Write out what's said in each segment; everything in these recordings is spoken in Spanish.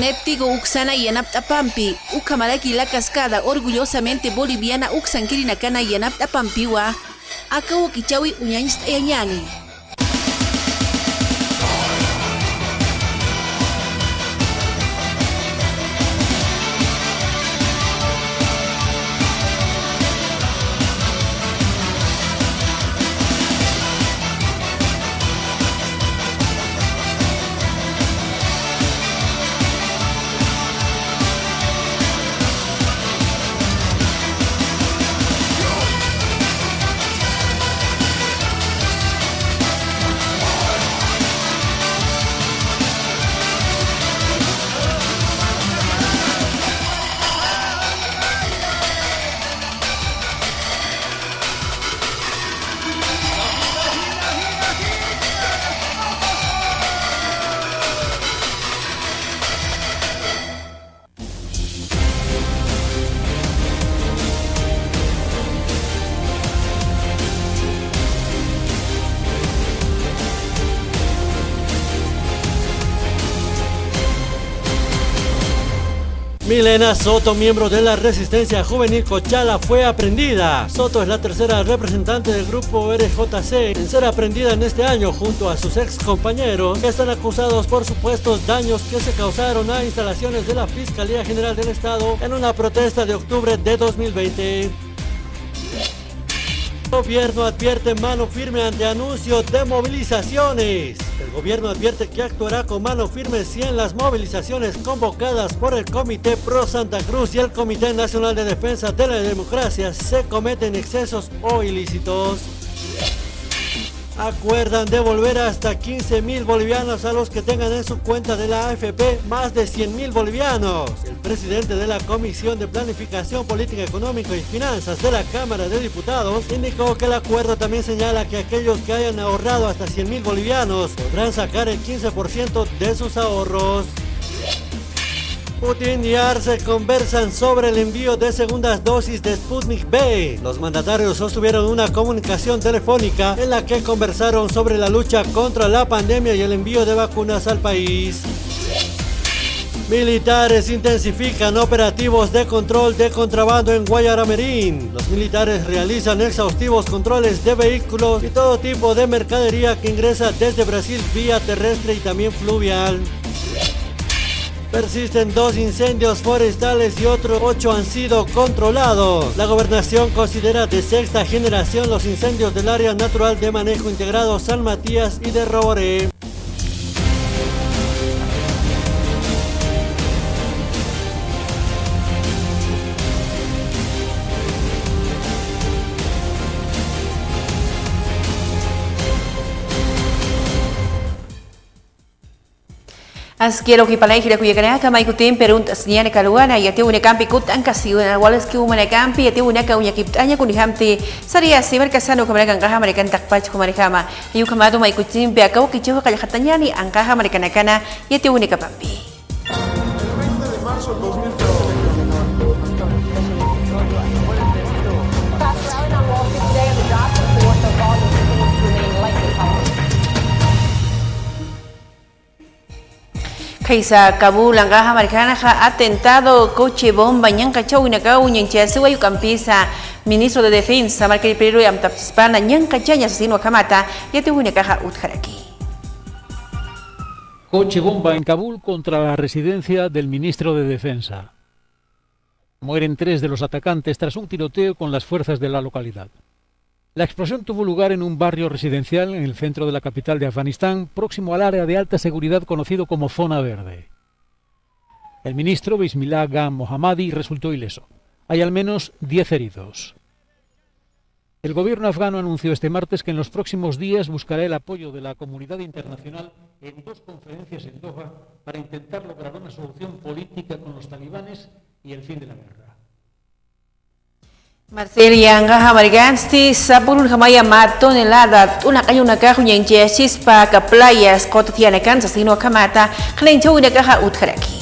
Genético Uxana Yanap Tapampi, Ukamaraki la cascada, orgullosamente boliviana Uxankirinakana Yanap Tapampiwa, Akawo Kichawi Uñañist Eñani. Milena Soto, miembro de la Resistencia Juvenil Cochala, fue aprehendida. Soto es la tercera representante del grupo RJC en ser aprehendida en este año junto a sus ex compañeros que están acusados por supuestos daños que se causaron a instalaciones de la Fiscalía General del Estado en una protesta de octubre de 2020. El gobierno advierte mano firme ante anuncio de movilizaciones. El gobierno advierte que actuará con mano firme si en las movilizaciones convocadas por el Comité Pro Santa Cruz y el Comité Nacional de Defensa de la Democracia se cometen excesos o ilícitos. Acuerdan devolver hasta 15.000 bolivianos a los que tengan en su cuenta de la AFP más de 100.000 bolivianos. El presidente de la Comisión de Planificación Política, Económica y Finanzas de la Cámara de Diputados indicó que el acuerdo también señala que aquellos que hayan ahorrado hasta 100.000 bolivianos podrán sacar el 15% de sus ahorros. Putin y Arce conversan sobre el envío de segundas dosis de Sputnik V. Los mandatarios sostuvieron una comunicación telefónica en la que conversaron sobre la lucha contra la pandemia y el envío de vacunas al país. Militares intensifican operativos de control de contrabando en Guayaramerín. Los militares realizan exhaustivos controles de vehículos y todo tipo de mercadería que ingresa desde Brasil vía terrestre y también fluvial. Persisten 2 incendios forestales y otros 8 han sido controlados. La gobernación considera de sexta generación los incendios del área natural de manejo integrado San Matías y de Roboré. Quiero que para ir a que me cuenten preguntas ni a Caluana y a ti una campi cut han casido en algunas que una campi y a ti una cauña que aña con hamte sería si ver casano como la caja americana tacpach como maricama y un camado me cuenten pe acabo que chivo que jataña ni an caja americana cana y a ti una campi. El 20 de marzo del 2013 Kaisa Kabul ang kaha marikana ha atentado coche bomba ñan kachau inakaw ñan chiasuwa yu campisa ministro de defensa marca el Perú y amtapsispana ñan kachaña asesino kamata y ate una caja utjaraki. Coche bomba en Kabul contra la residencia del ministro de defensa. Mueren 3 de los atacantes tras un tiroteo con las fuerzas de la localidad. La explosión tuvo lugar en un barrio residencial en el centro de la capital de Afganistán, próximo al área de alta seguridad conocido como Zona Verde. El ministro Bismillah Agha Mohammadi resultó ileso. Hay al menos 10 heridos. El gobierno afgano anunció este martes que en los próximos días buscará el apoyo de la comunidad internacional en 2 conferencias en Doha para intentar lograr una solución política con los talibanes y el fin de la guerra. Marcelia ngaha marigansti sapurun kamaya matonelada una kayo nakahunya injesis pa ka playas kota tiana Kansas sino kamata klencho una caja utkaraki.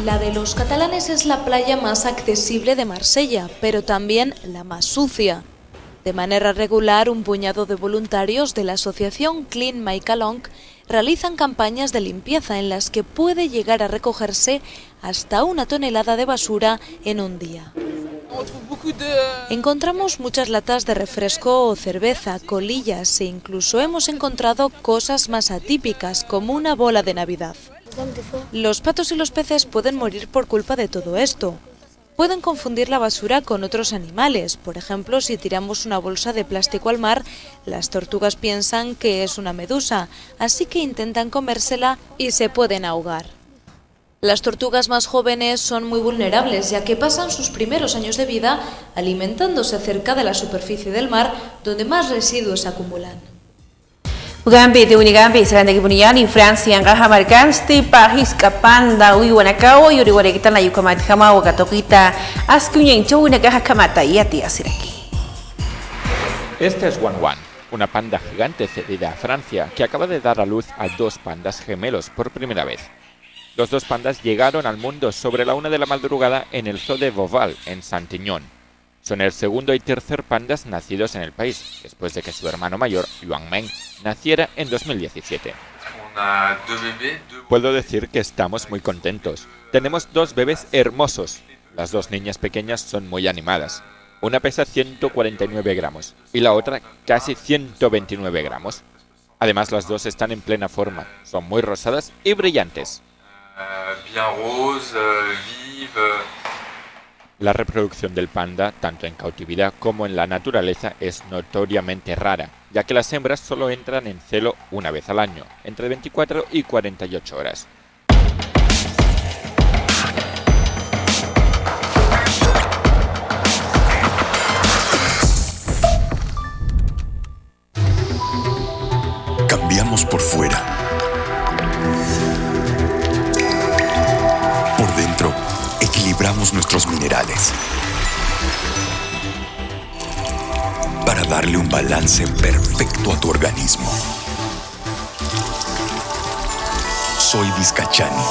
La de los catalanes es la playa más accesible de Marsella, pero también la más sucia. De manera regular, un puñado de voluntarios de la asociación Clean My Calong realizan campañas de limpieza en las que puede llegar a recogerse hasta 1 tonelada de basura en un día. Encontramos muchas latas de refresco o cerveza, colillas e incluso hemos encontrado cosas más atípicas como una bola de Navidad. Los patos y los peces pueden morir por culpa de todo esto. Pueden confundir la basura con otros animales. Por ejemplo, si tiramos una bolsa de plástico al mar, las tortugas piensan que es una medusa, así que intentan comérsela y se pueden ahogar. Las tortugas más jóvenes son muy vulnerables, ya que pasan sus primeros años de vida alimentándose cerca de la superficie del mar, donde más residuos se acumulan. Ugambi de Unigambi serán de Gibunian y Francia en Gaja Marcansti, Pajis, Capanda, Uiwanacao y Uriwarequitan la Yucamat Jama o Gatoquita, Ascuña en Chou, una caja Kamata y a ti hacer aquí. Esta es Wan Wan, una panda gigante cedida a Francia que acaba de dar a luz a 2 pandas gemelos por primera vez. Los 2 pandas llegaron al mundo sobre la 1 de la madrugada en el zoo de Beauval, en Saint-Aignan. Son el segundo y tercer pandas nacidos en el país, después de que su hermano mayor, Yuan Meng, naciera en 2017. Puedo decir que estamos muy contentos. Tenemos 2 bebés hermosos. Las 2 niñas pequeñas son muy animadas. Una pesa 149 gramos y la otra casi 129 gramos. Además, las 2 están en plena forma, son muy rosadas y brillantes. La reproducción del panda, tanto en cautividad como en la naturaleza, es notoriamente rara, ya que las hembras solo entran en celo una vez al año, entre 24 y 48 horas. Cambiamos por fuera. Por dentro, equilibramos nuestros minerales para darle un balance perfecto a tu organismo. Soy Vizcachani.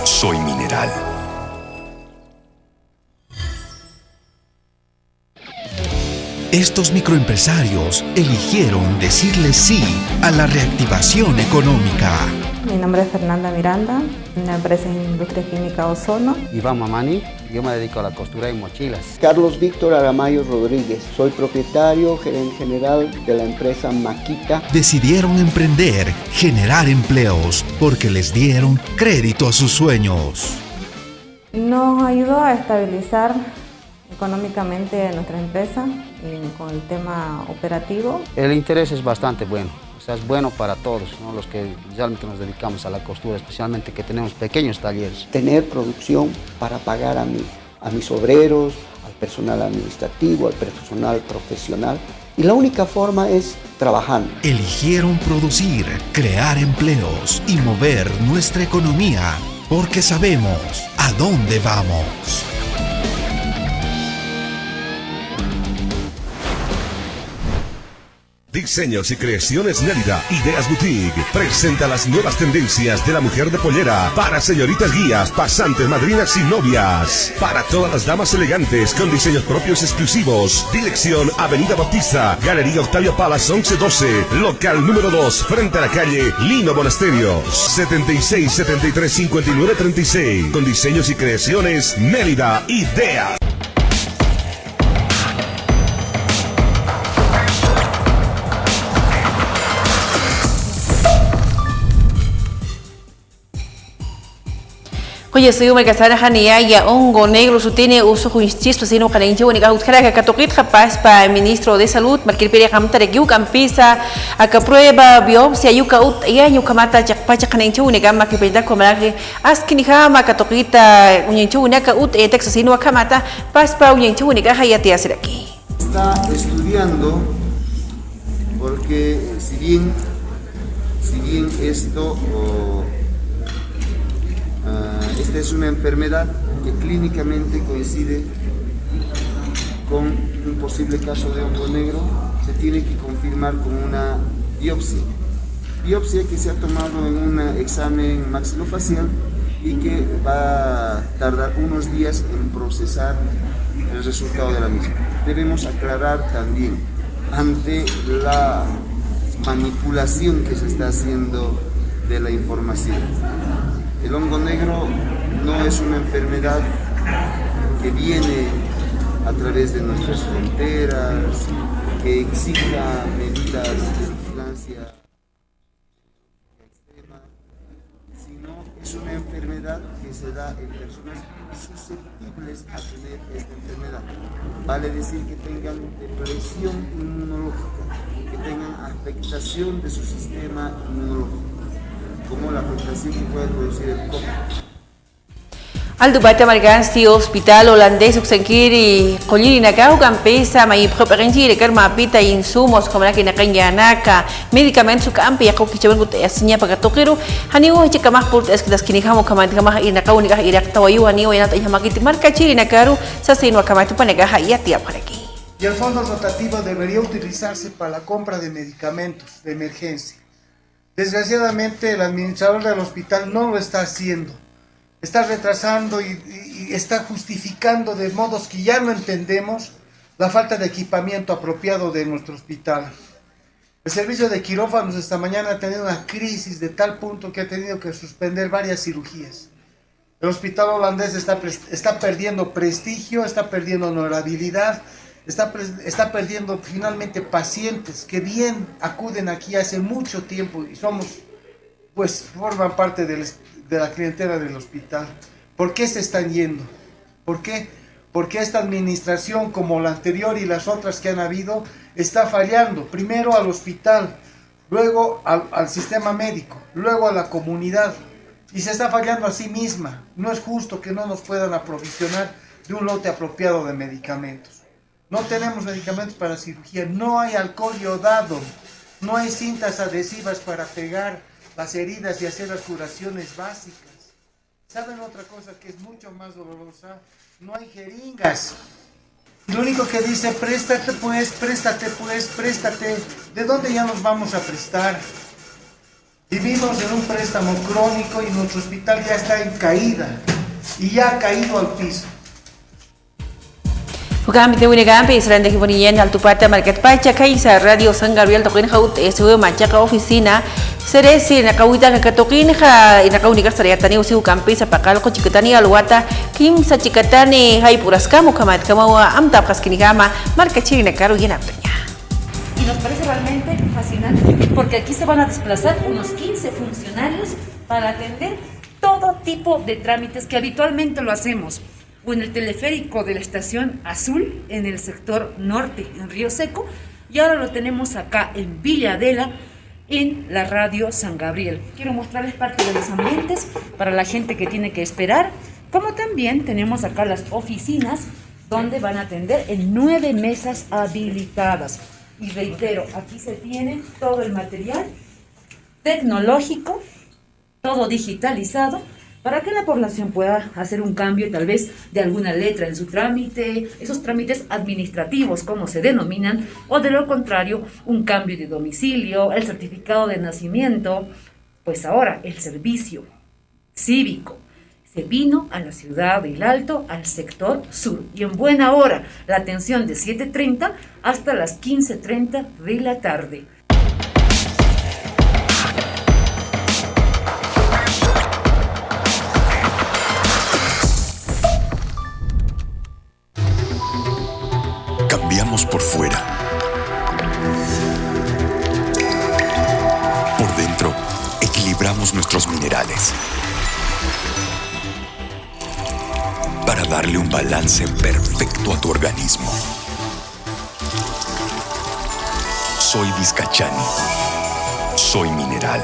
Soy mineral. Estos microempresarios eligieron decirle sí a la reactivación económica. Mi nombre es Fernanda Miranda, una empresa en industria química Ozono. Iván Mamani, yo me dedico a la costura de mochilas. Carlos Víctor Aramayo Rodríguez, soy propietario, gerente general de la empresa Maquita. Decidieron emprender, generar empleos, porque les dieron crédito a sus sueños. Nos ayudó a estabilizar económicamente a nuestra empresa y con el tema operativo. El interés es bastante bueno. O sea, es bueno para todos, ¿no? Los que realmente nos dedicamos a la costura, especialmente que tenemos pequeños talleres. Tener producción para pagar a mis obreros, al personal administrativo, al personal profesional. Y la única forma es trabajando. Eligieron producir, crear empleos y mover nuestra economía, porque sabemos a dónde vamos. Diseños y creaciones Nélida, Ideas Boutique, presenta las nuevas tendencias de la mujer de pollera para señoritas guías, pasantes, madrinas y novias. Para todas las damas elegantes con diseños propios exclusivos. Dirección Avenida Bautista, Galería Octavio Palas 1112, local número 2, frente a la calle Lino Monasterios. 76 73 59 36. Con diseños y creaciones Nélida, Ideas. Oye, soy una casada jania y hongo negro su tiene uso justicia pues no calenche única utjara que catoquit capaz para el ministro de salud marquir peria camta de kiu campisa a que prueba biopsia yuka ut ya yuka mata jakpacha calenche única ma que peda como la que askin jama catoquita unyenche única ut texas no camata pas para unyenche única hayati hacer aquí. Está estudiando porque si bien esto esta es una enfermedad que clínicamente coincide con un posible caso de hongo negro, se tiene que confirmar con una biopsia que se ha tomado en un examen maxilofacial y que va a tardar unos días en procesar el resultado de la misma. Debemos aclarar también ante la manipulación que se está haciendo de la información. El hongo negro no es una enfermedad que viene a través de nuestras fronteras, que exija medidas de vigilancia extrema, sino es una enfermedad que se da en personas susceptibles a tener esta enfermedad. Vale decir que tengan depresión inmunológica, que tengan afectación de su sistema inmunológico, como la afectación que puede producir el COVID. Al debate Margansti Hospital Holandés Uxankiri Colliri Nakau Campesa Mai Preparenci de Karmapita insumos como la que Nakanyanaka medicamentos campi Yakau Kichaban Gutesnya Pagatokiru Haniu Chikamah Purt Esquitas Kinihamo Kamantamah Inakau Nikah Irak Tawayu Haniu Yanata Yamakiti Marca Chiri Nakaru Sasino Kamatu Panagaha Yatia para aquí. Y el fondo rotativo debería utilizarse para la compra de medicamentos de emergencia. Desgraciadamente el administrador del hospital no lo está haciendo. Está retrasando y está justificando de modos que ya no entendemos la falta de equipamiento apropiado de nuestro hospital. El servicio de quirófanos esta mañana ha tenido una crisis de tal punto que ha tenido que suspender varias cirugías. El hospital holandés está perdiendo prestigio, está perdiendo honorabilidad, está perdiendo finalmente pacientes que bien acuden aquí hace mucho tiempo y forman parte de la clientela del hospital. ¿Por qué se están yendo? ¿Por qué? Porque esta administración, como la anterior y las otras que han habido, está fallando. Primero al hospital, luego al sistema médico, luego a la comunidad. Y se está fallando a sí misma. No es justo que no nos puedan aprovisionar de un lote apropiado de medicamentos. No tenemos medicamentos para cirugía, no hay alcohol iodado, no hay cintas adhesivas para pegar las heridas y hacer las curaciones básicas. ¿Saben otra cosa que es mucho más dolorosa? No hay jeringas. Lo único que dice, préstate pues, préstate pues, préstate. ¿De dónde ya nos vamos a prestar? Vivimos en un préstamo crónico y nuestro hospital ya está en caída. Y ya ha caído al piso. Kami te winagampi Israel de Kiboniyen al tupata market pacha kaisa radio San Gabriel tokin haut esuwe manchaka oficina seresi nakawita kakatokin ha inakaunika sarayatani usiu kampi sa pakal ko chikatani alwata kim sa chikatani hay puraskamu kamat kamawa amta kaskinigama marca china caro y enaptaña. Y nos parece realmente fascinante porque aquí se van a desplazar unos 15 funcionarios para atender todo tipo de trámites que habitualmente lo hacemos. O en el teleférico de la Estación Azul, en el sector norte, en Río Seco, y ahora lo tenemos acá en Villa Adela, en la radio San Gabriel. Quiero mostrarles parte de los ambientes para la gente que tiene que esperar, como también tenemos acá las oficinas donde van a atender en 9 mesas habilitadas. Y reitero, aquí se tiene todo el material tecnológico, todo digitalizado, para que la población pueda hacer un cambio tal vez de alguna letra en su trámite, esos trámites administrativos como se denominan, o de lo contrario, un cambio de domicilio, el certificado de nacimiento. Pues ahora el servicio cívico se vino a la ciudad del Alto, al sector sur, y en buena hora, la atención de 7:30 hasta las 15:30 de la tarde. Cambiamos por fuera. Por dentro, equilibramos nuestros minerales para darle un balance perfecto a tu organismo. Soy Vizcachani. Soy mineral.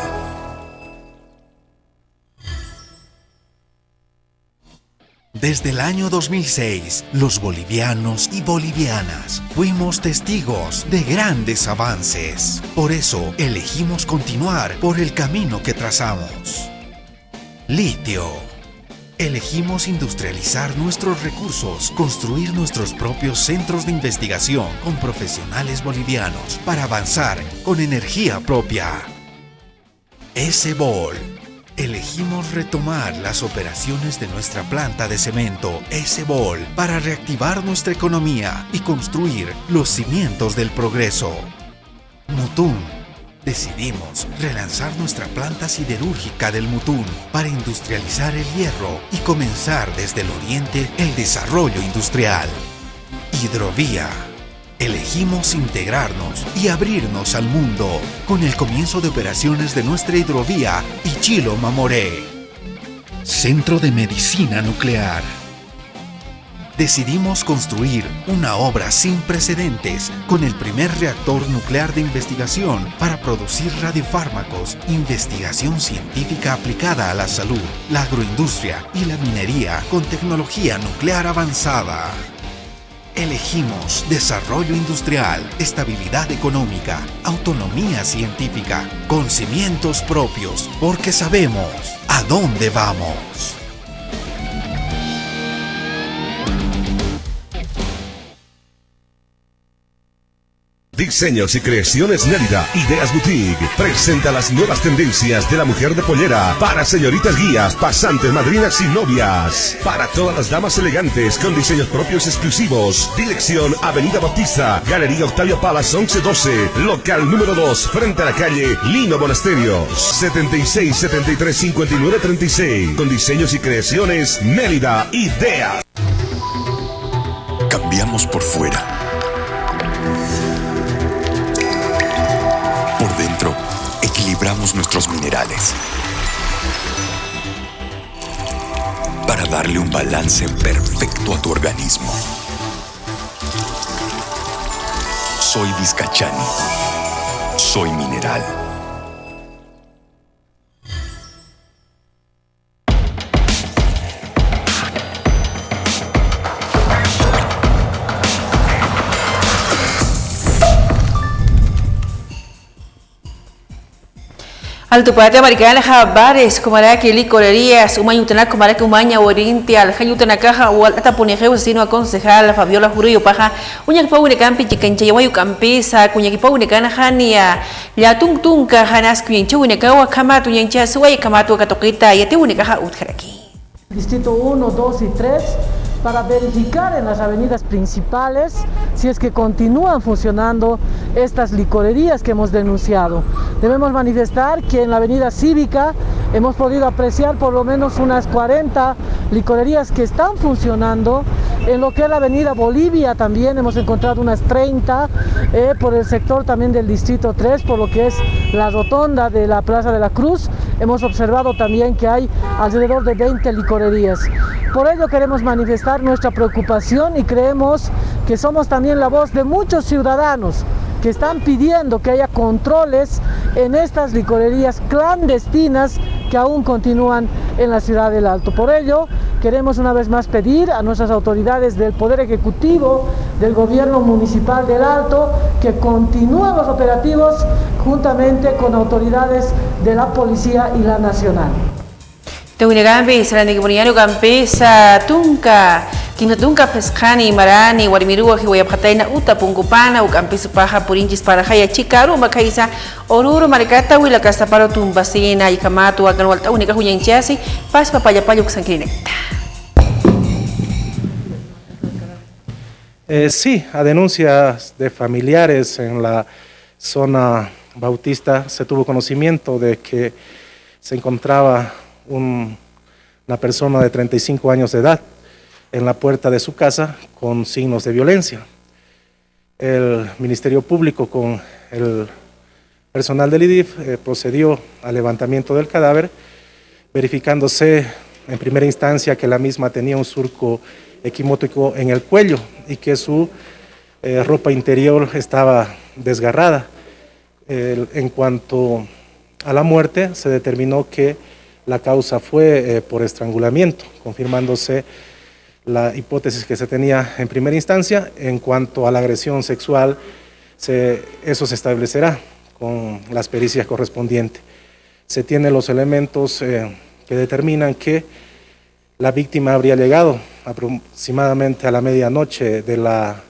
Desde el año 2006, los bolivianos y bolivianas fuimos testigos de grandes avances. Por eso, elegimos continuar por el camino que trazamos. Litio. Elegimos industrializar nuestros recursos, construir nuestros propios centros de investigación con profesionales bolivianos para avanzar con energía propia. S-Bol. Elegimos retomar las operaciones de nuestra planta de cemento S-Bol para reactivar nuestra economía y construir los cimientos del progreso. Mutum. Decidimos relanzar nuestra planta siderúrgica del Mutún para industrializar el hierro y comenzar desde el oriente el desarrollo industrial. Hidrovía. Elegimos integrarnos y abrirnos al mundo con el comienzo de operaciones de nuestra hidrovía Ichilo Mamoré. Centro de Medicina Nuclear. Decidimos construir una obra sin precedentes con el primer reactor nuclear de investigación para producir radiofármacos, investigación científica aplicada a la salud, la agroindustria y la minería con tecnología nuclear avanzada. Elegimos desarrollo industrial, estabilidad económica, autonomía científica, con cimientos propios, porque sabemos a dónde vamos. Diseños y creaciones Nérida, Ideas Boutique, presenta las nuevas tendencias de la mujer de pollera para señoritas guías, pasantes, madrinas y novias. Para todas las damas elegantes con diseños propios exclusivos. Dirección Avenida Bautista, Galería Octavio Palas 1112, local número 2, frente a la calle Lino Monasterios, 76 73 59 36. Con diseños y creaciones Nérida, Ideas. Cambiamos por fuera. Por dentro, equilibramos nuestros minerales para darle un balance perfecto a tu organismo. Soy Vizcachani. Soy mineral. Altupate Americana bares kumaraki licorerías umayutana kumaraki umaña oriente aljayutana caja o alta punejeo sino concejal Fabiola Jurillo paja uñak paune campi chicanchayawayu campesa kuñaki paune kana hania ya tunka hanas kuñancha unekawa kamatu ñancha suay kamatu katokita yate unekaja utjaraki. Distrito 1, 2 y 3 para verificar en las avenidas principales si es que continúan funcionando estas licorerías que hemos denunciado. Debemos manifestar que en la avenida Cívica hemos podido apreciar por lo menos unas 40 licorerías que están funcionando. En lo que es la avenida Bolivia también hemos encontrado unas 30, por el sector también del Distrito 3, por lo que es la rotonda de la Plaza de la Cruz, hemos observado también que hay alrededor de 20 licorerías. Por ello queremos manifestar nuestra preocupación y creemos que somos también la voz de muchos ciudadanos que están pidiendo que haya controles en estas licorerías clandestinas que aún continúan en la ciudad del Alto. Por ello, queremos una vez más pedir a nuestras autoridades del Poder Ejecutivo, del Gobierno Municipal del Alto, que continúen los operativos juntamente con autoridades de la Policía y la Nacional. Tewinegambi, Salandigboniano Campesa, Tunka, Quintunca Pescani, Marani, Guarimirua, Hiwayapataina, Uta, Pungupana, Ucampisu Paja, Purinchis, Parajaya, Chicaru, Macaisa, Oruro, Maricata, Huila, Castaparo, Tumbasina, Icamato, Aganwalta, Única Huyanchasi, Paz, Papayapayo, Sanquinecta. Sí, a denuncias de familiares en la zona Bautista se tuvo conocimiento de que se encontraba una persona de 35 años de edad en la puerta de su casa con signos de violencia. El Ministerio Público con el personal del IDIF procedió al levantamiento del cadáver, verificándose en primera instancia que la misma tenía un surco equimótico en el cuello y que su ropa interior estaba desgarrada. En cuanto a la muerte, se determinó que la causa fue por estrangulamiento, confirmándose la hipótesis que se tenía en primera instancia. En cuanto a la agresión sexual, eso se establecerá con las pericias correspondientes. Se tienen los elementos que determinan que la víctima habría llegado aproximadamente a la medianoche de la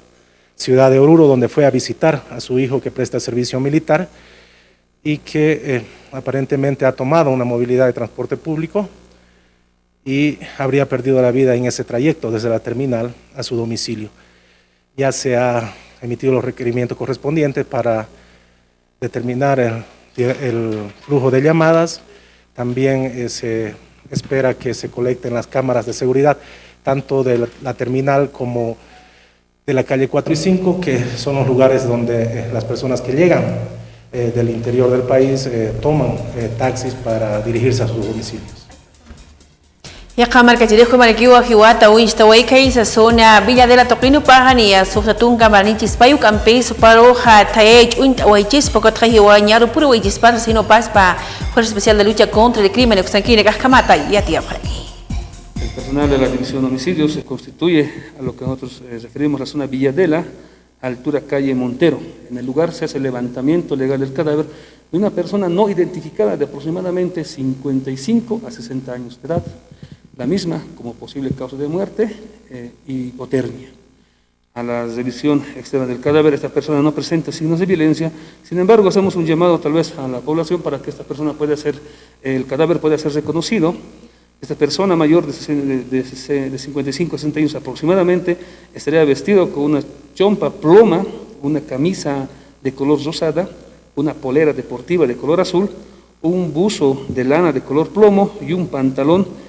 ciudad de Oruro, donde fue a visitar a su hijo que presta servicio militar y que aparentemente ha tomado una movilidad de transporte público y habría perdido la vida en ese trayecto desde la terminal a su domicilio. Ya se ha emitido los requerimientos correspondientes para determinar el flujo de llamadas. También se espera que se colecten las cámaras de seguridad, tanto de la terminal como de la calle 4 y 5, que son los lugares donde las personas que llegan del interior del país toman taxis para dirigirse a sus domicilios. Ya kamar kajiriko marikiwa hiwata winsta waikay sa zona Villa de la Toclino Pahania sufratun kamarnichis payuk ampes paro ha taej unt waichis pokot hiwa nyaru puro waichis para sino paspa Fuerza Especial de Lucha contra el Crimen Extranjero Kaskamata y Atia Fragi. El personal de la División de Homicidios se constituye a lo que nosotros referimos a la zona Villadela, altura calle Montero. En el lugar se hace el levantamiento legal del cadáver de una persona no identificada de aproximadamente 55 a 60 años de edad. La misma como posible causa de muerte y hipotermia. A la revisión externa del cadáver, esta persona no presenta signos de violencia, sin embargo hacemos un llamado tal vez a la población para que esta persona el cadáver pueda ser reconocido. Esta persona mayor de 55 a 60 años aproximadamente estaría vestido con una chompa ploma, una camisa de color rosada, una polera deportiva de color azul, un buzo de lana de color plomo y un pantalón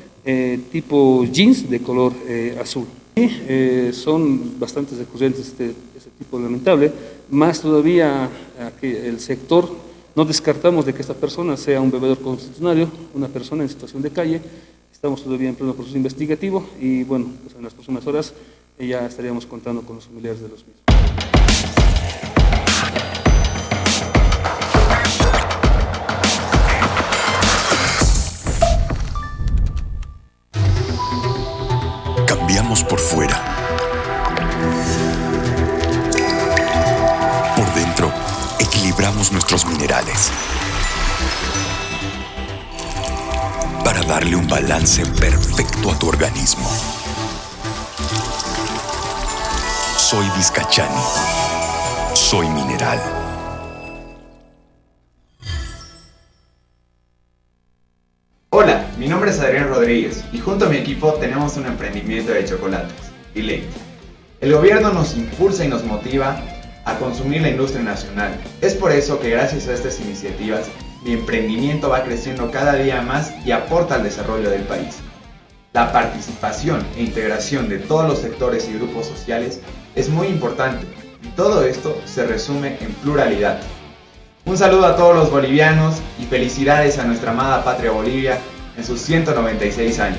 tipo jeans de color azul. Son bastante recurrentes este tipo lamentable, más todavía que el sector, no descartamos de que esta persona sea un bebedor constitucionario, una persona en situación de calle. Estamos todavía en pleno proceso investigativo y bueno, pues en las próximas horas ya estaríamos contando con los familiares de los mismos. Cambiamos por fuera. Por dentro, equilibramos nuestros minerales para darle un balance perfecto a tu organismo. Soy Vizcachani. Soy mineral. Hola, mi nombre es Adrián Rodríguez y junto a mi equipo tenemos un emprendimiento de chocolates, Dilate. El gobierno nos impulsa y nos motiva a consumir la industria nacional. Es por eso que gracias a estas iniciativas mi emprendimiento va creciendo cada día más y aporta al desarrollo del país. La participación e integración de todos los sectores y grupos sociales es muy importante y todo esto se resume en pluralidad. Un saludo a todos los bolivianos y felicidades a nuestra amada patria Bolivia en sus 196 años.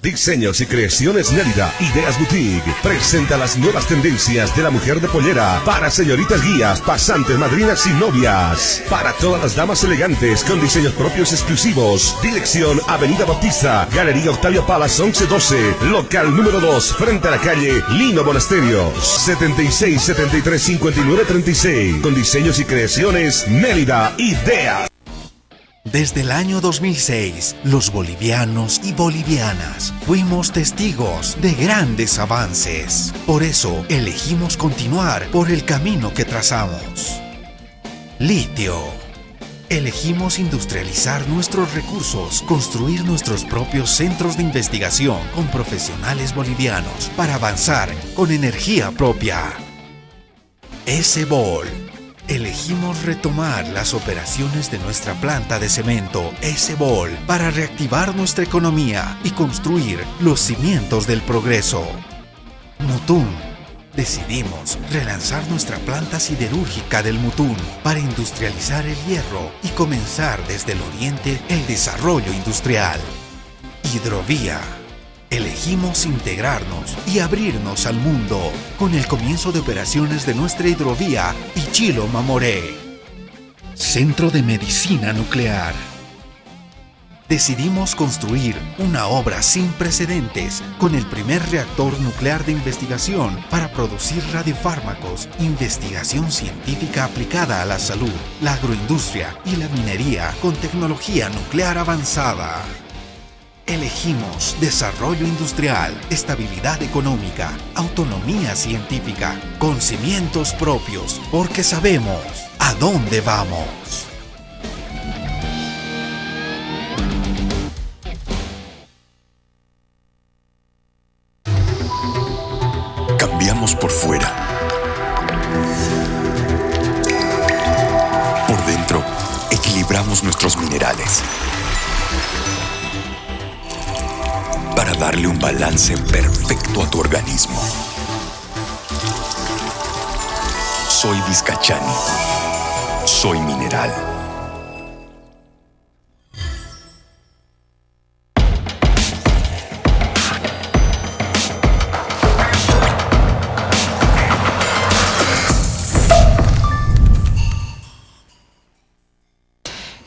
Diseños y creaciones Nélida, Ideas Boutique, presenta las nuevas tendencias de la mujer de pollera para señoritas guías, pasantes, madrinas y novias. Para todas las damas elegantes con diseños propios exclusivos. Dirección Avenida Bautista, Galería Octavio Palas 1112, local número 2, frente a la calle Lino Monasterios, 76 73 59 36. Con diseños y creaciones Nélida, Ideas. Desde el año 2006, los bolivianos y bolivianas fuimos testigos de grandes avances. Por eso, elegimos continuar por el camino que trazamos. Litio. Elegimos industrializar nuestros recursos, construir nuestros propios centros de investigación con profesionales bolivianos para avanzar con energía propia. S-Bol. Elegimos retomar las operaciones de nuestra planta de cemento S-Bol para reactivar nuestra economía y construir los cimientos del progreso. Mutún. Decidimos relanzar nuestra planta siderúrgica del Mutún para industrializar el hierro y comenzar desde el oriente el desarrollo industrial. Hidrovía. Elegimos integrarnos y abrirnos al mundo con el comienzo de operaciones de nuestra hidrovía Ichilo Mamoré. Centro de Medicina Nuclear. Decidimos construir una obra sin precedentes con el primer reactor nuclear de investigación para producir radiofármacos, investigación científica aplicada a la salud, la agroindustria y la minería con tecnología nuclear avanzada. Elegimos desarrollo industrial, estabilidad económica, autonomía científica, con cimientos propios, porque sabemos a dónde vamos. cuidamos por fuera. Por dentro, equilibramos nuestros minerales para darle un balance perfecto a tu organismo. Soy Vizcachani. Soy mineral.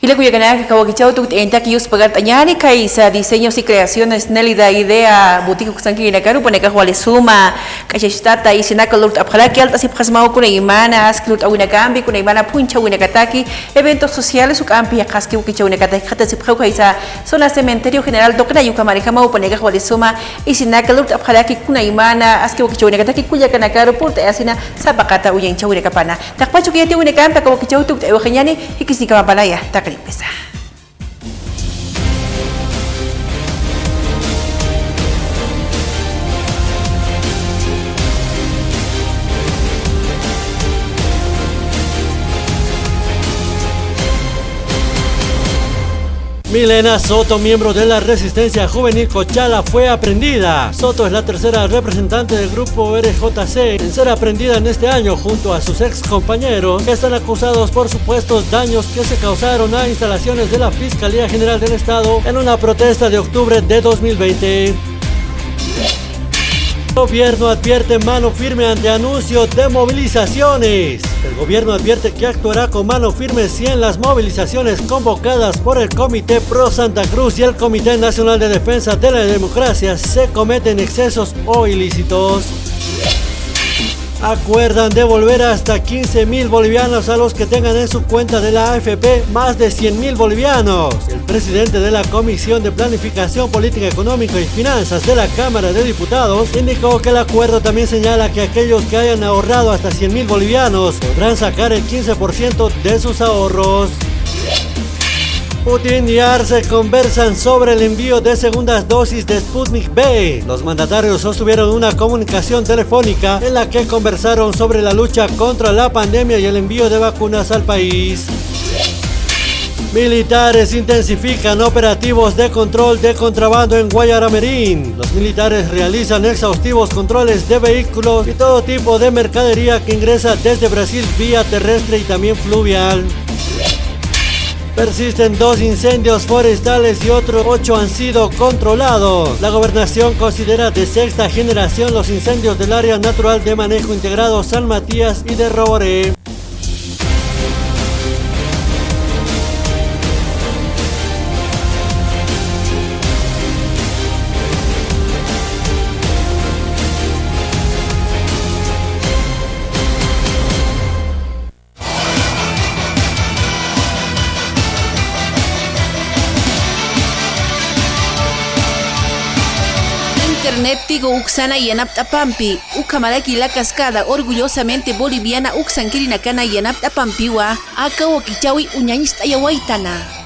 Hila kuya kana kawagichao tu enta que us pagar tañani kaisa diseños y creaciones Nelida idea boutique kusanki na karu pone ka wale suma kashistata y sinaka lut aphala que alta si pasmao kuna imana asklut awina kambi kuna imana puncha wina kataki eventos sociales uk ampi kaski ukicha wina kataki khata si phau kaisa zona cementerio general dokna yuka marikama pone ka wale suma y sinaka lut aphala que kuna imana aski ukicha wina kataki kuya kana karu porta asina sabakata uyen chawina kapana takpachu que wina kampa kawagichao tu ewakhanyani hikisni kama palaya empezar. Milena Soto, miembro de la Resistencia Juvenil Cochala, fue aprehendida. Soto es la tercera representante del grupo RJC en ser aprehendida en este año junto a sus ex compañeros que están acusados por supuestos daños que se causaron a instalaciones de la Fiscalía General del Estado en una protesta de octubre de 2020. El gobierno advierte mano firme ante anuncio de movilizaciones. El gobierno advierte que actuará con mano firme si en las movilizaciones convocadas por el Comité Pro Santa Cruz y el Comité Nacional de Defensa de la Democracia se cometen excesos o ilícitos. Acuerdan devolver hasta 15.000 bolivianos a los que tengan en su cuenta de la AFP más de 100.000 bolivianos. El presidente de la Comisión de Planificación Política, Económica y Finanzas de la Cámara de Diputados indicó que el acuerdo también señala que aquellos que hayan ahorrado hasta 100.000 bolivianos podrán sacar el 15% de sus ahorros. Putin y Arce conversan sobre el envío de segundas dosis de Sputnik V. Los mandatarios sostuvieron una comunicación telefónica en la que conversaron sobre la lucha contra la pandemia y el envío de vacunas al país. Militares intensifican operativos de control de contrabando en Guayaramerín. Los militares realizan exhaustivos controles de vehículos y todo tipo de mercadería que ingresa desde Brasil vía terrestre y también fluvial. Persisten 2 incendios forestales y otros 8 han sido controlados. La gobernación considera de sexta generación los incendios del área natural de manejo integrado San Matías y de Roboré. Tigo Uxana y Anap Tapampi, Ucamaraki la Cascada, orgullosamente boliviana Uxankirinacana y Anap Tapampiwa, Aka Wakichawi Uñañista Yawaitana.